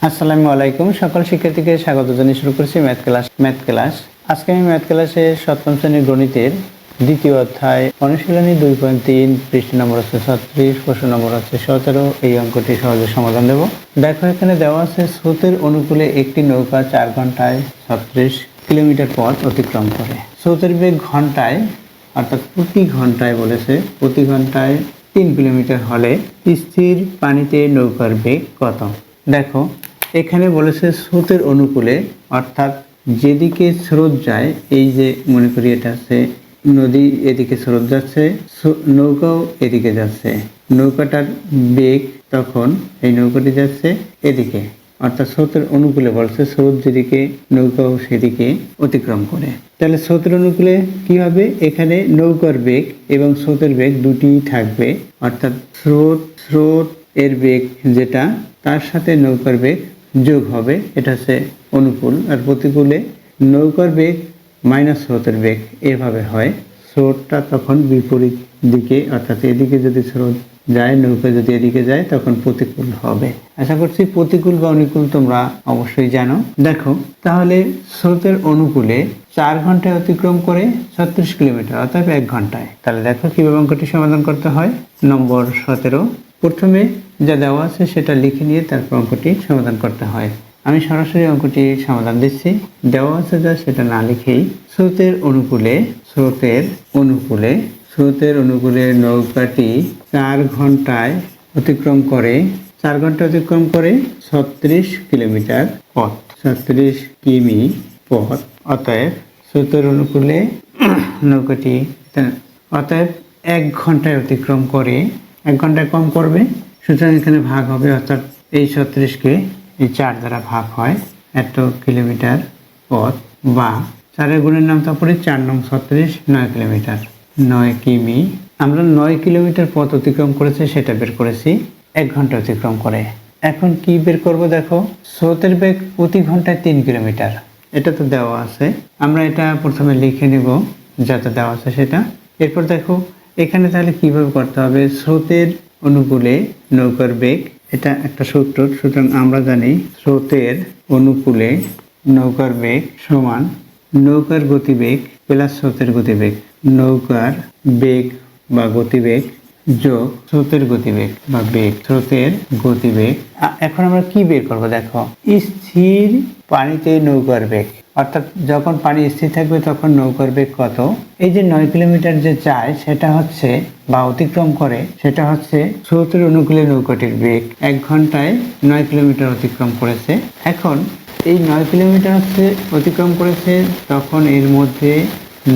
আসসালামু আলাইকুম। সকল শিক্ষার্থীকে স্বাগত জানিয়ে শুরু করছি ম্যাথ ক্লাস। আজকে আমি ম্যাথ ক্লাসে সপ্তম শ্রেণীর গণিতের দ্বিতীয় অধ্যায় অনুশীলনী 2.3 পৃষ্ঠা নম্বর হচ্ছে 36, প্রশ্ন নম্বর হচ্ছে 17। এই অঙ্কটি সহজে সমাধান দেব। দেখো এখানে দেওয়া আছে স্রোতের অনুকূলে একটি নৌকা 4 ঘন্টায় 36 কিলোমিটার পথ অতিক্রম করে। স্রোতের বেগ ঘন্টায় অর্থাৎ প্রতি ঘন্টায় বলেছে, প্রতি ঘন্টায় 3 কিলোমিটার হলে স্থির পানিতে নৌকার বেগ কত? দেখো এখানে বলেছে স্রোতের অনুকূলে, অর্থাৎ যেদিকে স্রোত যায়, এই যে মনে করি এটা আছে নদী, এদিকে স্রোত যাচ্ছে, নৌকাও এদিকে যাচ্ছে, নৌকাটার বেগ তখন এই নৌকাটি যাচ্ছে এদিকে, অর্থাৎ স্রোতের অনুকূলে বলছে, স্রোত যেদিকে নৌকাও সেদিকে অতিক্রম করে। তাহলে স্রোতের অনুকূলে কি হবে? এখানে নৌকার বেগ এবং স্রোতের বেগ দুটিই থাকবে, অর্থাৎ স্রোত এর বেগ যেটা, তার সাথে নৌকার বেগ যোগ হবে, এটা হচ্ছে অনুকূল। আর প্রতিকূলে নৌকার বেগ মাইনাস স্রোতের বেগ, এভাবে হয়। স্রোতটা তখন বিপরীত দিকে, অর্থাৎ এদিকে যদি স্রোত যায়, নৌকা যদি এদিকে যায়, তখন প্রতিকূল হবে। আশা করছি প্রতিকূল বা অনুকূল তোমরা অবশ্যই জানো। দেখো তাহলে স্রোতের অনুকূলে 4 ঘন্টায় অতিক্রম করে 36 কিলোমিটার, অর্থাৎ 1 ঘন্টায়। তাহলে দেখো কিভাবে অঙ্কটি সমাধান করতে হয়। নম্বর 17, প্রথমে যা দেওয়া আছে সেটা লিখে নিয়ে তারপর অঙ্কটি সমাধান করতে হয়। আমি সরাসরি অঙ্কটি সমাধান দিচ্ছি। দেওয়া আছে যা সেটা না লিখেই, স্রোতের অনুকূলে নৌকাটি 4 ঘন্টা অতিক্রম করে 36 কিলোমিটার পথ, 36 কিমি পথ। অতএব স্রোতের অনুকূলে নৌকাটি 1 ঘন্টায় অতিক্রম করে, 1 ঘন্টায় কম করবে, সুতরাং এখানে ভাগ হবে, অর্থাৎ এই 36কে এই 4 দ্বারা ভাগ হয়, এত কিলোমিটার পথ, বা 4-এর গুণের নাম তারপরে 4 নং 36, 9 কিলোমিটার, 9 কিমি। আমরা 9 কিলোমিটার পথ অতিক্রম করেছে সেটা বের করেছি 1 ঘন্টা অতিক্রম করে। এখন কি বের করব? দেখো স্রোতের বেগ প্রতি ঘন্টায় 3 কিলোমিটার, এটা তো দেওয়া আছে, আমরা এটা প্রথমে লিখে নেব যাতে দেওয়া আছে সেটা। এরপর দেখো এখানে তাহলে কিভাবে করতে হবে। স্রোতের অনুকূলে নৌকার বেগ, এটা একটা সূত্র, সুতরাং আমরা জানি স্রোতের অনুকূলে নৌকার বেগ সমান নৌকার গতিবেগ প্লাস স্রোতের গতিবেগ, নৌকার বেগ বা গতিবেগ যোগ স্রোতের গতিবেগ বা বেগ, স্রোতের গতিবেগ। এখন আমরা কি বের করবো? দেখো স্থির পানিতে নৌকার বেগ, অর্থাৎ যখন পানি স্থির থাকবে তখন নৌকার বেগ কত? এই যে 9 কিলোমিটার যে যায় সেটা হচ্ছে বা অতিক্রম করে, সেটা হচ্ছে স্রোতের অনুকূলে নৌকাটির বেগ। 1 ঘন্টায় 9 কিলোমিটার অতিক্রম করেছে। এখন এই 9 কিলোমিটার হচ্ছে অতিক্রম করেছে, তখন এর মধ্যে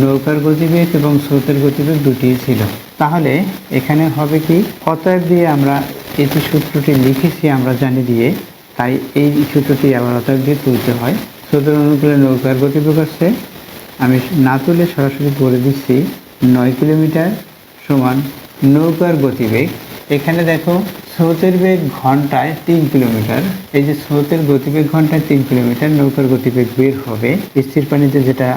নৌকার গতিবেগ এবং স্রোতের গতিবেগ দুটিই ছিল। তাহলে এখানে হবে কি? অতএব দিয়ে আমরা এই যে সূত্রটি লিখেছি আমরা জানি দিয়ে, তাই এই সূত্রটি আবার অতএব দিয়ে তুলতে হয়। স্রোতের অনুকূলে নৌকার গতিবেগ হচ্ছে, আমি না তুলে সরাসরি বলে দিচ্ছি, 9 কিলোমিটার সমান নৌকার গতিবেগ। এখানে দেখো স্রোতের বেগ ঘন্টায় 3 কিলোমিটার, এই যে স্রোতের গতিবেগ ঘন্টায় 3 কিলোমিটার, নৌকার গতিবেগ বের হবে স্থির পানিতে যেটা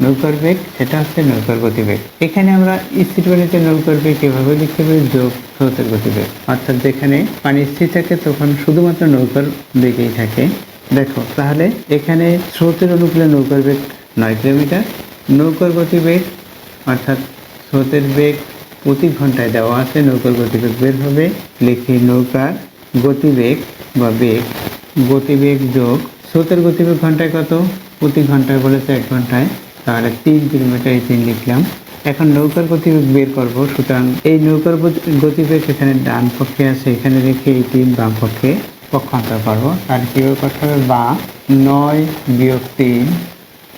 নৌকার বেগ, সেটা হচ্ছে নৌকার গতিবেগ। এখানে আমরা স্থির পানিতে নৌকার বেগ এভাবে লিখতে পারি, যোগ স্রোতের গতিবেগ, অর্থাৎ যেখানে পানি স্থির থাকে তখন শুধুমাত্র নৌকার বেগেই থাকে। দেখো তাহলে এখানে স্রোতের অনুকূলে নৌকার বেগ 9 কিলোমিটার, নৌকার গতিবেগ অর্থাৎ স্রোতের বেগ প্রতি ঘন্টায় দেওয়া আছে, নৌকার গতিবেগ বের হবে, লিখি নৌকার গতিবেগ বা বেগ, গতিবেগ যোগ স্রোতের গতিবেগ ঘন্টায় কত? প্রতি ঘন্টায় বলেছে 1 ঘন্টায়, তাহলে 3 কিলোমিটার, এই 3 লিখলাম। এখন নৌকার গতিবেগ বের করব, সুতরাং এই নৌকার গতিবেগ এখানে ডান পক্ষে আছে, এখানে রেখে এই 3 বাম পক্ষে পক্ষান্তর করবো। তাহলে কীভাবে করতে হবে? বা 9 বিয়োগ 3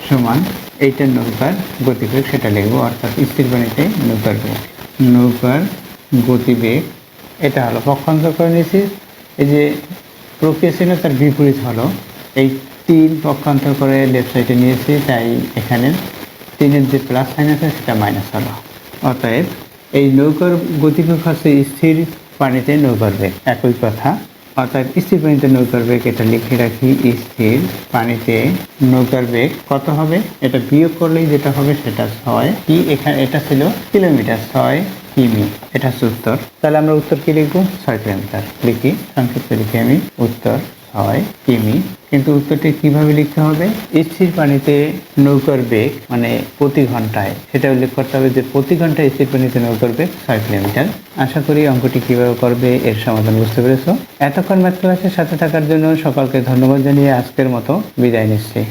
সমান এইটা নৌকার গতিবেগ, সেটা লিখবো, অর্থাৎ স্থির পানিতে নৌকার বেগ, নৌকার গতিবেগ, এটা হলো পক্ষান্তর করে নিয়েছি। এই যে প্রক্রিয়া ছিল তার বিপরীত হলো, এই 3 পক্ষান্তর করে লেফট সাইডে নিয়েছি, তাই এখানে 3-এর যে প্লাস সাইন আছে সেটা মাইনাস হলো। অতএব এই নৌকার গতিবেগ হচ্ছে স্থির পানিতে নৌকার বেগ, একই কথা। অর্থাৎ স্থির পানিতে নৌকার বেগ, এটা লিখে রাখি, স্থির পানিতে নৌকার বেগ কত হবে? এটা বিয়োগ করলেই যেটা হবে সেটা 6 কি, এখানে এটা ছিল কিলোমিটার, 6 কিমি, এটা হচ্ছে উত্তর। তাহলে আমরা উত্তর কি লিখবো? 6 কিলোমিটার লিখি, সংক্ষিপ্ত লিখি আমি উত্তর হয় কিমি। কিন্তু উত্তরটি কিভাবে লিখতে হবে? স্থির পানিতে নৌকার বেগ মানে প্রতি ঘন্টায়, সেটা উল্লেখ করতে হবে যে প্রতি ঘন্টায় স্থির পানিতে নৌকার বেগ 6 কিলোমিটার। আশা করি অঙ্কটি কিভাবে করবে এর সমাধান বুঝতে পেরেছো। এতক্ষণ ম্যাথ ক্লাসের সাথে থাকার জন্য সকলকে ধন্যবাদ জানিয়ে আজকের মতো বিদায় নিচ্ছি।